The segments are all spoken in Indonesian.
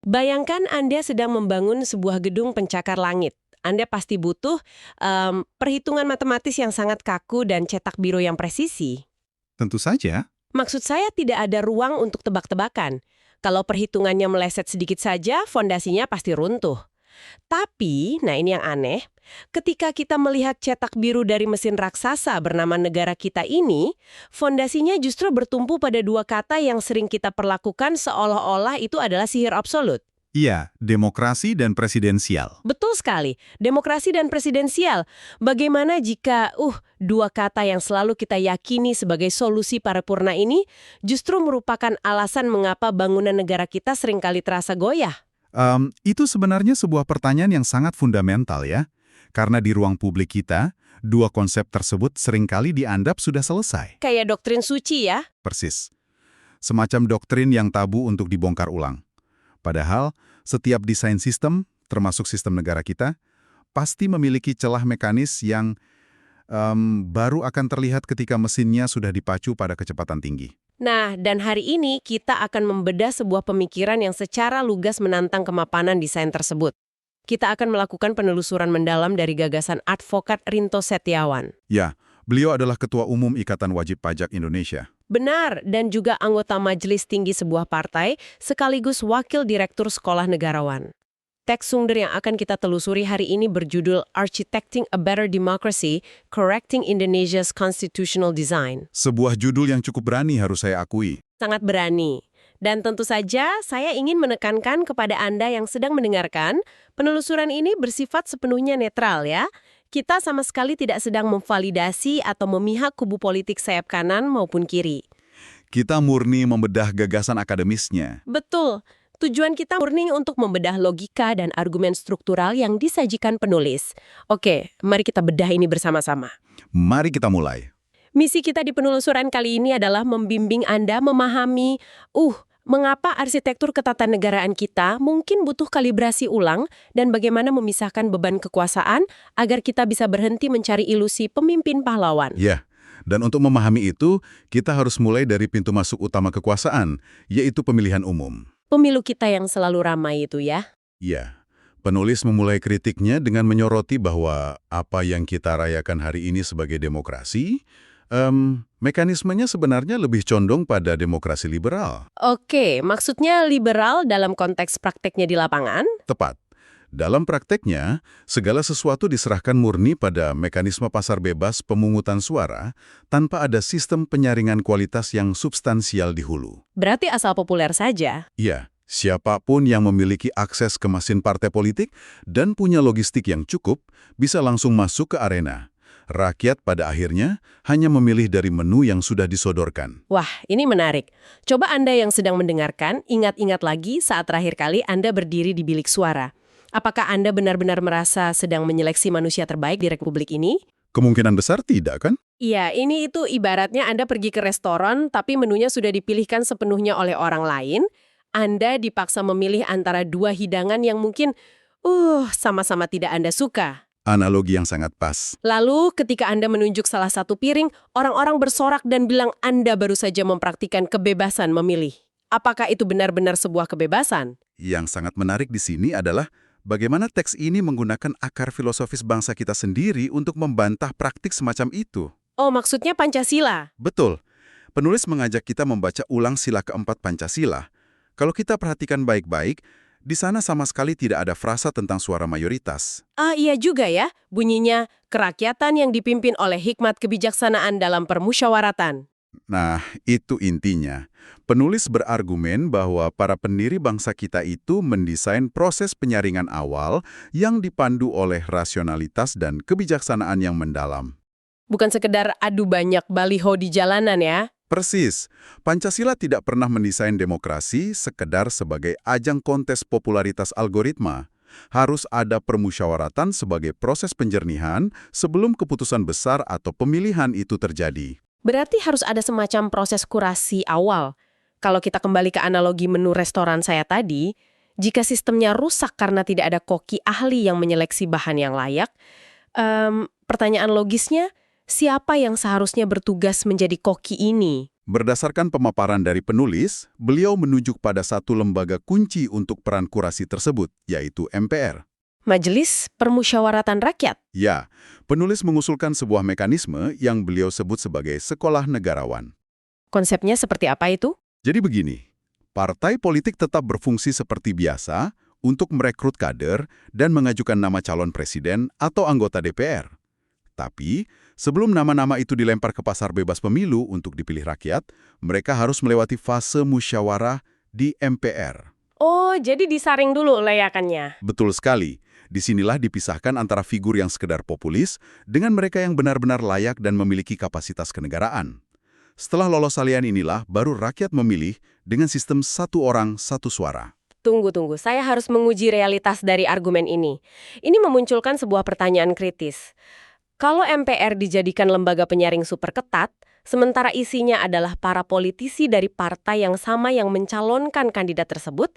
Bayangkan Anda sedang membangun sebuah gedung pencakar langit. Anda pasti butuh perhitungan matematis yang sangat kaku dan cetak biru yang presisi. Tentu saja. Maksud saya tidak ada ruang untuk tebak-tebakan. Kalau perhitungannya meleset sedikit saja, fondasinya pasti runtuh. Tapi, nah ini yang aneh, ketika kita melihat cetak biru dari mesin raksasa bernama negara kita ini, fondasinya justru bertumpu pada dua kata yang sering kita perlakukan seolah-olah itu adalah sihir absolut. Iya, demokrasi dan presidensial. Betul sekali, demokrasi dan presidensial. Bagaimana jika, dua kata yang selalu kita yakini sebagai solusi paripurna ini justru merupakan alasan mengapa bangunan negara kita seringkali terasa goyah? Itu sebenarnya sebuah pertanyaan yang sangat fundamental ya. Karena di ruang publik kita, dua konsep tersebut seringkali dianggap sudah selesai. Kayak doktrin suci ya? Persis. Semacam doktrin yang tabu untuk dibongkar ulang. Padahal, setiap desain sistem, termasuk sistem negara kita, pasti memiliki celah mekanis yang baru akan terlihat ketika mesinnya sudah dipacu pada kecepatan tinggi. Nah, dan hari ini kita akan membedah sebuah pemikiran yang secara lugas menantang kemapanan desain tersebut. Kita akan melakukan penelusuran mendalam dari gagasan advokat Rinto Setiawan. Ya, beliau adalah Ketua Umum Ikatan Wajib Pajak Indonesia. Benar, dan juga anggota majelis tinggi sebuah partai, sekaligus wakil direktur sekolah negarawan. Teks sumber yang akan kita telusuri hari ini berjudul Architecting a Better Democracy, Correcting Indonesia's Constitutional Design. Sebuah judul yang cukup berani harus saya akui. Sangat berani. Dan tentu saja, saya ingin menekankan kepada Anda yang sedang mendengarkan, penelusuran ini bersifat sepenuhnya netral ya. Kita sama sekali tidak sedang memvalidasi atau memihak kubu politik sayap kanan maupun kiri. Kita murni membedah gagasan akademisnya. Betul. Tujuan kita murni untuk membedah logika dan argumen struktural yang disajikan penulis. Oke, mari kita bedah ini bersama-sama. Mari kita mulai. Misi kita di penelusuran kali ini adalah membimbing Anda memahami, mengapa arsitektur ketatanegaraan kita mungkin butuh kalibrasi ulang dan bagaimana memisahkan beban kekuasaan agar kita bisa berhenti mencari ilusi pemimpin pahlawan. Ya, dan untuk memahami itu, kita harus mulai dari pintu masuk utama kekuasaan, yaitu pemilihan umum. Pemilu kita yang selalu ramai itu ya. Ya, penulis memulai kritiknya dengan menyoroti bahwa apa yang kita rayakan hari ini sebagai demokrasi, mekanismenya sebenarnya lebih condong pada demokrasi liberal. Oke, maksudnya liberal dalam konteks prakteknya di lapangan? Tepat. Dalam prakteknya, segala sesuatu diserahkan murni pada mekanisme pasar bebas pemungutan suara tanpa ada sistem penyaringan kualitas yang substansial di hulu. Berarti asal populer saja? Ya, siapapun yang memiliki akses ke mesin partai politik dan punya logistik yang cukup bisa langsung masuk ke arena. Rakyat pada akhirnya hanya memilih dari menu yang sudah disodorkan. Wah, ini menarik. Coba Anda yang sedang mendengarkan, ingat-ingat lagi saat terakhir kali Anda berdiri di bilik suara. Apakah Anda benar-benar merasa sedang menyeleksi manusia terbaik di Republik ini? Kemungkinan besar tidak, kan? Iya, ini itu ibaratnya Anda pergi ke restoran, tapi menunya sudah dipilihkan sepenuhnya oleh orang lain. Anda dipaksa memilih antara dua hidangan yang mungkin, sama-sama tidak Anda suka. Analogi yang sangat pas. Lalu ketika Anda menunjuk salah satu piring, orang-orang bersorak dan bilang Anda baru saja mempraktikkan kebebasan memilih. Apakah itu benar-benar sebuah kebebasan? Yang sangat menarik di sini adalah bagaimana teks ini menggunakan akar filosofis bangsa kita sendiri untuk membantah praktik semacam itu. Oh, maksudnya Pancasila? Betul. Penulis mengajak kita membaca ulang sila keempat Pancasila. Kalau kita perhatikan baik-baik, di sana sama sekali tidak ada frasa tentang suara mayoritas. Iya juga ya. Bunyinya, kerakyatan yang dipimpin oleh hikmat kebijaksanaan dalam permusyawaratan. Nah, itu intinya. Penulis berargumen bahwa para pendiri bangsa kita itu mendesain proses penyaringan awal yang dipandu oleh rasionalitas dan kebijaksanaan yang mendalam. Bukan sekedar adu banyak baliho di jalanan ya. Persis, Pancasila tidak pernah mendesain demokrasi sekedar sebagai ajang kontes popularitas algoritma. Harus ada permusyawaratan sebagai proses penjernihan sebelum keputusan besar atau pemilihan itu terjadi. Berarti harus ada semacam proses kurasi awal. Kalau kita kembali ke analogi menu restoran saya tadi, jika sistemnya rusak karena tidak ada koki ahli yang menyeleksi bahan yang layak, pertanyaan logisnya, siapa yang seharusnya bertugas menjadi koki ini? Berdasarkan pemaparan dari penulis, beliau menunjuk pada satu lembaga kunci untuk peran kurasi tersebut, yaitu MPR. Majelis Permusyawaratan Rakyat. Ya, penulis mengusulkan sebuah mekanisme yang beliau sebut sebagai sekolah negarawan. Konsepnya seperti apa itu? Jadi begini, partai politik tetap berfungsi seperti biasa untuk merekrut kader dan mengajukan nama calon presiden atau anggota DPR. Tapi, sebelum nama-nama itu dilempar ke pasar bebas pemilu untuk dipilih rakyat, mereka harus melewati fase musyawarah di MPR. Oh, jadi disaring dulu layakannya. Betul sekali. Disinilah dipisahkan antara figur yang sekedar populis dengan mereka yang benar-benar layak dan memiliki kapasitas kenegaraan. Setelah lolos salian inilah, baru rakyat memilih dengan sistem satu orang, satu suara. Tunggu. Saya harus menguji realitas dari argumen ini. Ini memunculkan sebuah pertanyaan kritis. Kalau MPR dijadikan lembaga penyaring super ketat, sementara isinya adalah para politisi dari partai yang sama yang mencalonkan kandidat tersebut,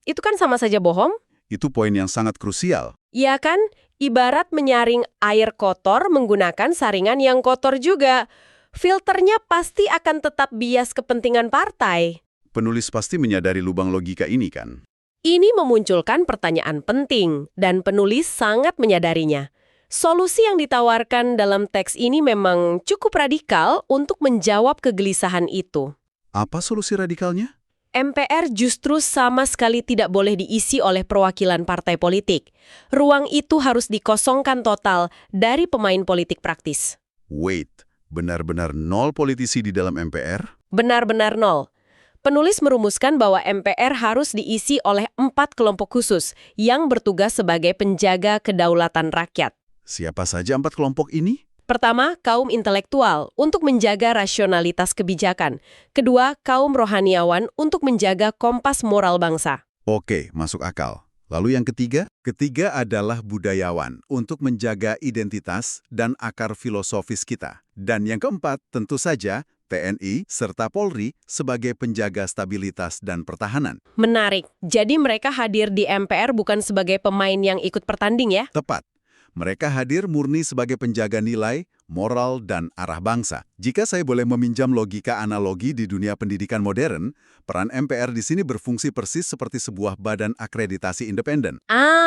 itu kan sama saja bohong? Itu poin yang sangat krusial. Iya kan? Ibarat menyaring air kotor menggunakan saringan yang kotor juga. Filternya pasti akan tetap bias kepentingan partai. Penulis pasti menyadari lubang logika ini kan? Ini memunculkan pertanyaan penting, dan penulis sangat menyadarinya. Solusi yang ditawarkan dalam teks ini memang cukup radikal untuk menjawab kegelisahan itu. Apa solusi radikalnya? MPR justru sama sekali tidak boleh diisi oleh perwakilan partai politik. Ruang itu harus dikosongkan total dari pemain politik praktis. Wait, benar-benar nol politisi di dalam MPR? Benar-benar nol. Penulis merumuskan bahwa MPR harus diisi oleh 4 kelompok khusus yang bertugas sebagai penjaga kedaulatan rakyat. Siapa saja 4 kelompok ini? Pertama, kaum intelektual untuk menjaga rasionalitas kebijakan. Kedua, kaum rohaniawan untuk menjaga kompas moral bangsa. Oke, masuk akal. Lalu yang ketiga? Ketiga adalah budayawan untuk menjaga identitas dan akar filosofis kita. Dan yang keempat, tentu saja, TNI serta Polri sebagai penjaga stabilitas dan pertahanan. Menarik. Jadi mereka hadir di MPR bukan sebagai pemain yang ikut pertanding ya? Tepat. Mereka hadir murni sebagai penjaga nilai, moral, dan arah bangsa. Jika saya boleh meminjam logika analogi di dunia pendidikan modern, peran MPR di sini berfungsi persis seperti sebuah badan akreditasi independen.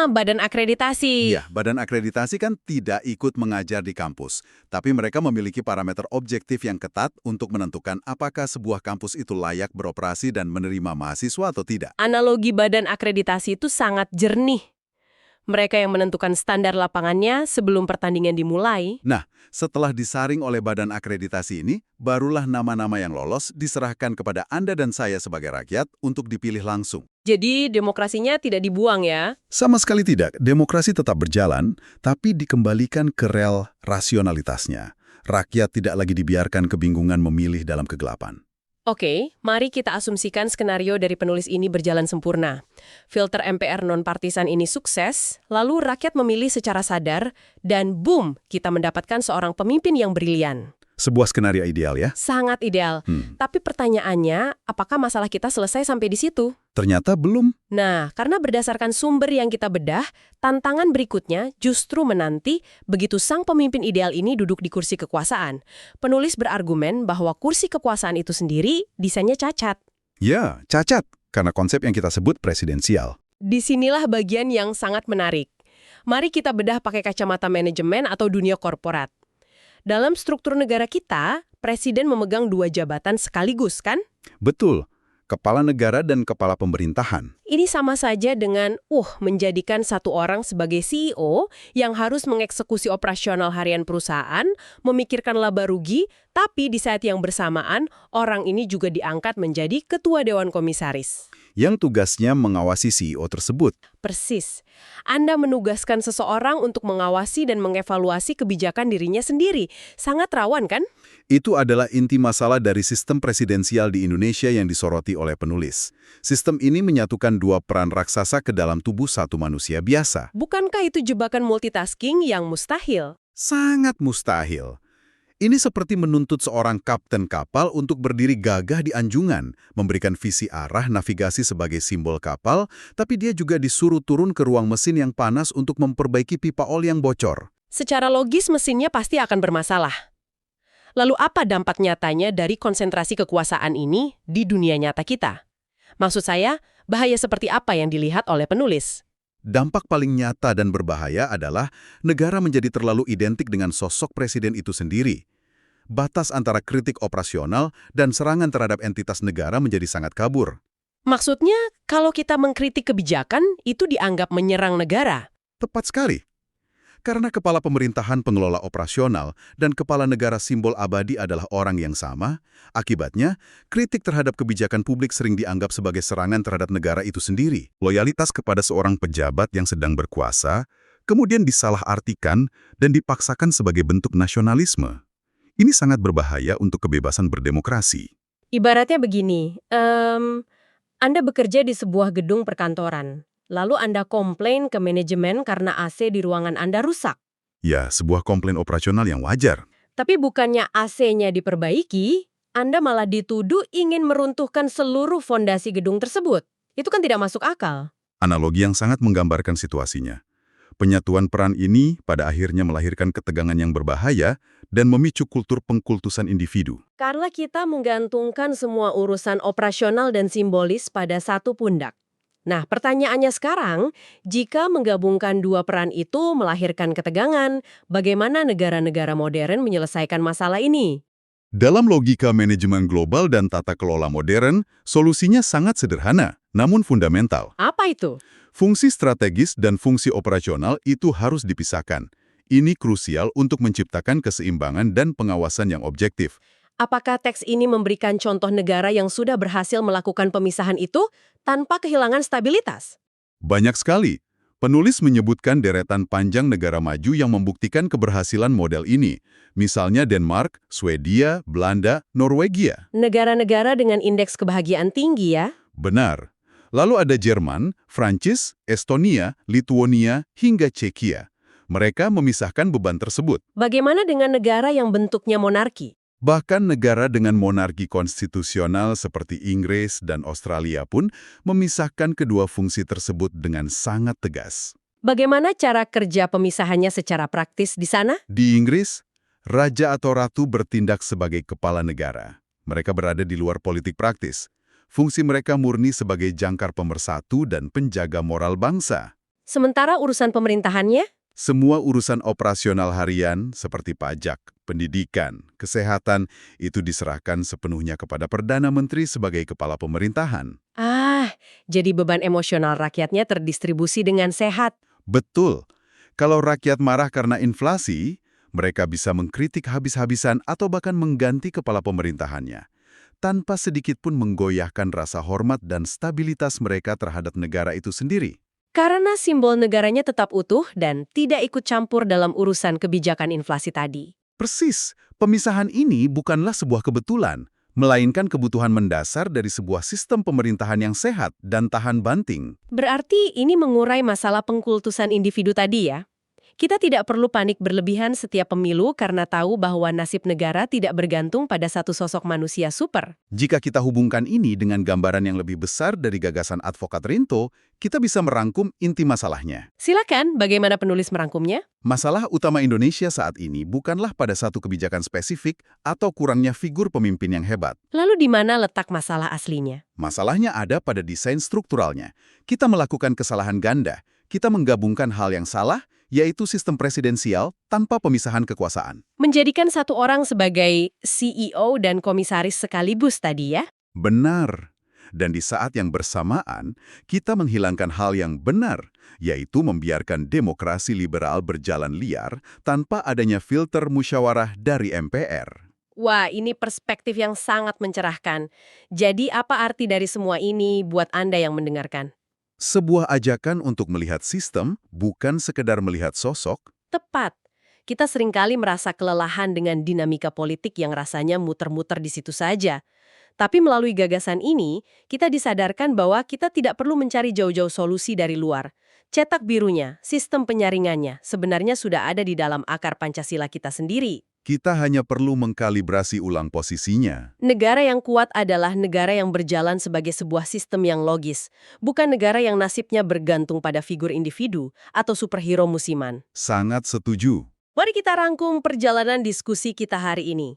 Badan akreditasi. Ya, badan akreditasi kan tidak ikut mengajar di kampus, tapi mereka memiliki parameter objektif yang ketat untuk menentukan apakah sebuah kampus itu layak beroperasi dan menerima mahasiswa atau tidak. Analogi badan akreditasi itu sangat jernih. Mereka yang menentukan standar lapangannya sebelum pertandingan dimulai. Nah, setelah disaring oleh badan akreditasi ini, barulah nama-nama yang lolos diserahkan kepada Anda dan saya sebagai rakyat untuk dipilih langsung. Jadi demokrasinya tidak dibuang ya? Sama sekali tidak. Demokrasi tetap berjalan, tapi dikembalikan ke rel rasionalitasnya. Rakyat tidak lagi dibiarkan kebingungan memilih dalam kegelapan. Oke, mari kita asumsikan skenario dari penulis ini berjalan sempurna. Filter MPR non-partisan ini sukses, lalu rakyat memilih secara sadar, dan boom, kita mendapatkan seorang pemimpin yang brilian. Sebuah skenario ideal ya? Sangat ideal. Tapi pertanyaannya, apakah masalah kita selesai sampai di situ? Ternyata belum. Nah, karena berdasarkan sumber yang kita bedah, tantangan berikutnya justru menanti begitu sang pemimpin ideal ini duduk di kursi kekuasaan. Penulis berargumen bahwa kursi kekuasaan itu sendiri desainnya cacat. Ya, cacat. Karena konsep yang kita sebut presidensial. Disinilah bagian yang sangat menarik. Mari kita bedah pakai kacamata manajemen atau dunia korporat. Dalam struktur negara kita, presiden memegang 2 jabatan sekaligus, kan? Betul. Kepala negara dan kepala pemerintahan. Ini sama saja dengan menjadikan satu orang sebagai CEO yang harus mengeksekusi operasional harian perusahaan, memikirkan laba rugi, tapi di saat yang bersamaan, orang ini juga diangkat menjadi ketua dewan komisaris. Yang tugasnya mengawasi CEO tersebut. Persis. Anda menugaskan seseorang untuk mengawasi dan mengevaluasi kebijakan dirinya sendiri. Sangat rawan, kan? Itu adalah inti masalah dari sistem presidensial di Indonesia yang disoroti oleh penulis. Sistem ini menyatukan 2 peran raksasa ke dalam tubuh satu manusia biasa. Bukankah itu jebakan multitasking yang mustahil? Sangat mustahil. Ini seperti menuntut seorang kapten kapal untuk berdiri gagah di anjungan, memberikan visi arah navigasi sebagai simbol kapal, tapi dia juga disuruh turun ke ruang mesin yang panas untuk memperbaiki pipa oli yang bocor. Secara logis mesinnya pasti akan bermasalah. Lalu apa dampak nyatanya dari konsentrasi kekuasaan ini di dunia nyata kita? Maksud saya, bahaya seperti apa yang dilihat oleh penulis? Dampak paling nyata dan berbahaya adalah negara menjadi terlalu identik dengan sosok presiden itu sendiri. Batas antara kritik operasional dan serangan terhadap entitas negara menjadi sangat kabur. Maksudnya, kalau kita mengkritik kebijakan, itu dianggap menyerang negara. Tepat sekali. Karena kepala pemerintahan pengelola operasional dan kepala negara simbol abadi adalah orang yang sama, akibatnya kritik terhadap kebijakan publik sering dianggap sebagai serangan terhadap negara itu sendiri. Loyalitas kepada seorang pejabat yang sedang berkuasa kemudian disalahartikan dan dipaksakan sebagai bentuk nasionalisme. Ini sangat berbahaya untuk kebebasan berdemokrasi. Ibaratnya begini, Anda bekerja di sebuah gedung perkantoran. Lalu Anda komplain ke manajemen karena AC di ruangan Anda rusak. Ya, sebuah komplain operasional yang wajar. Tapi bukannya AC-nya diperbaiki, Anda malah dituduh ingin meruntuhkan seluruh fondasi gedung tersebut. Itu kan tidak masuk akal. Analogi yang sangat menggambarkan situasinya. Penyatuan peran ini pada akhirnya melahirkan ketegangan yang berbahaya dan memicu kultur pengkultusan individu. Karena kita menggantungkan semua urusan operasional dan simbolis pada satu pundak. Nah, pertanyaannya sekarang, jika menggabungkan dua peran itu melahirkan ketegangan, bagaimana negara-negara modern menyelesaikan masalah ini? Dalam logika manajemen global dan tata kelola modern, solusinya sangat sederhana, namun fundamental. Apa itu? Fungsi strategis dan fungsi operasional itu harus dipisahkan. Ini krusial untuk menciptakan keseimbangan dan pengawasan yang objektif. Apakah teks ini memberikan contoh negara yang sudah berhasil melakukan pemisahan itu tanpa kehilangan stabilitas? Banyak sekali. Penulis menyebutkan deretan panjang negara maju yang membuktikan keberhasilan model ini. Misalnya Denmark, Swedia, Belanda, Norwegia. Negara-negara dengan indeks kebahagiaan tinggi ya? Benar. Lalu ada Jerman, Prancis, Estonia, Lituania, hingga Cehia. Mereka memisahkan beban tersebut. Bagaimana dengan negara yang bentuknya monarki? Bahkan negara dengan monarki konstitusional seperti Inggris dan Australia pun memisahkan kedua fungsi tersebut dengan sangat tegas. Bagaimana cara kerja pemisahannya secara praktis di sana? Di Inggris, raja atau ratu bertindak sebagai kepala negara. Mereka berada di luar politik praktis. Fungsi mereka murni sebagai jangkar pemersatu dan penjaga moral bangsa. Sementara urusan pemerintahannya? Semua urusan operasional harian seperti pajak, pendidikan, kesehatan itu diserahkan sepenuhnya kepada Perdana Menteri sebagai kepala pemerintahan. Jadi beban emosional rakyatnya terdistribusi dengan sehat. Betul. Kalau rakyat marah karena inflasi, mereka bisa mengkritik habis-habisan atau bahkan mengganti kepala pemerintahannya, tanpa sedikit pun menggoyahkan rasa hormat dan stabilitas mereka terhadap negara itu sendiri. Karena simbol negaranya tetap utuh dan tidak ikut campur dalam urusan kebijakan inflasi tadi. Persis, pemisahan ini bukanlah sebuah kebetulan, melainkan kebutuhan mendasar dari sebuah sistem pemerintahan yang sehat dan tahan banting. Berarti ini mengurai masalah pengkultusan individu tadi ya? Kita tidak perlu panik berlebihan setiap pemilu karena tahu bahwa nasib negara tidak bergantung pada satu sosok manusia super. Jika kita hubungkan ini dengan gambaran yang lebih besar dari gagasan advokat Rinto, kita bisa merangkum inti masalahnya. Silakan, bagaimana penulis merangkumnya? Masalah utama Indonesia saat ini bukanlah pada satu kebijakan spesifik atau kurangnya figur pemimpin yang hebat. Lalu di mana letak masalah aslinya? Masalahnya ada pada desain strukturalnya. Kita melakukan kesalahan ganda. Kita menggabungkan hal yang salah, yaitu sistem presidensial tanpa pemisahan kekuasaan. Menjadikan satu orang sebagai CEO dan komisaris sekaligus tadi ya? Benar. Dan di saat yang bersamaan, kita menghilangkan hal yang benar, yaitu membiarkan demokrasi liberal berjalan liar tanpa adanya filter musyawarah dari MPR. Wah, ini perspektif yang sangat mencerahkan. Jadi apa arti dari semua ini buat Anda yang mendengarkan? Sebuah ajakan untuk melihat sistem, bukan sekedar melihat sosok. Tepat. Kita seringkali merasa kelelahan dengan dinamika politik yang rasanya muter-muter di situ saja. Tapi melalui gagasan ini, kita disadarkan bahwa kita tidak perlu mencari jauh-jauh solusi dari luar. Cetak birunya, sistem penyaringannya, sebenarnya sudah ada di dalam akar Pancasila kita sendiri. Kita hanya perlu mengkalibrasi ulang posisinya. Negara yang kuat adalah negara yang berjalan sebagai sebuah sistem yang logis, bukan negara yang nasibnya bergantung pada figur individu atau superhero musiman. Sangat setuju. Mari kita rangkum perjalanan diskusi kita hari ini.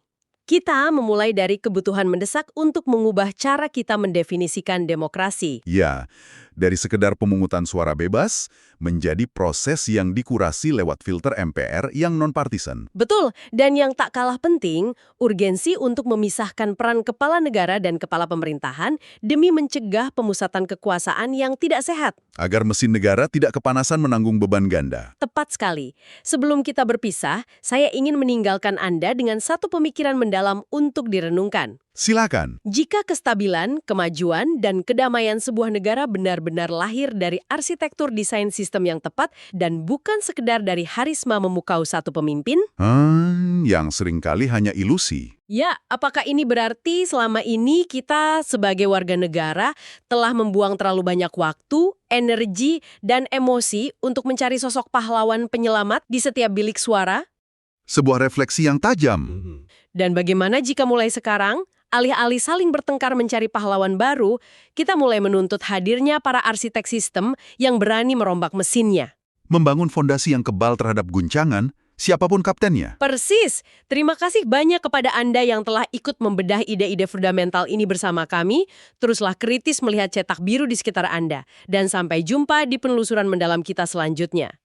Kita memulai dari kebutuhan mendesak untuk mengubah cara kita mendefinisikan demokrasi. Ya, dari sekedar pemungutan suara bebas menjadi proses yang dikurasi lewat filter MPR yang non-partisan. Betul, dan yang tak kalah penting, urgensi untuk memisahkan peran kepala negara dan kepala pemerintahan demi mencegah pemusatan kekuasaan yang tidak sehat. Agar mesin negara tidak kepanasan menanggung beban ganda. Tepat sekali. Sebelum kita berpisah, saya ingin meninggalkan Anda dengan satu pemikiran mendalam untuk direnungkan. Silakan. Jika kestabilan, kemajuan, dan kedamaian sebuah negara benar-benar lahir dari arsitektur desain sistem yang tepat dan bukan sekedar dari harisma memukau satu pemimpin, Yang seringkali hanya ilusi. ya, apakah ini berarti selama ini kita sebagai warga negara telah membuang terlalu banyak waktu, energi, dan emosi untuk mencari sosok pahlawan penyelamat di setiap bilik suara? Sebuah refleksi yang tajam. Dan bagaimana jika mulai sekarang, alih-alih saling bertengkar mencari pahlawan baru, kita mulai menuntut hadirnya para arsitek sistem yang berani merombak mesinnya? Membangun fondasi yang kebal terhadap guncangan, siapapun kaptennya. Persis. Terima kasih banyak kepada Anda yang telah ikut membedah ide-ide fundamental ini bersama kami. Teruslah kritis melihat cetak biru di sekitar Anda. Dan sampai jumpa di penelusuran mendalam kita selanjutnya.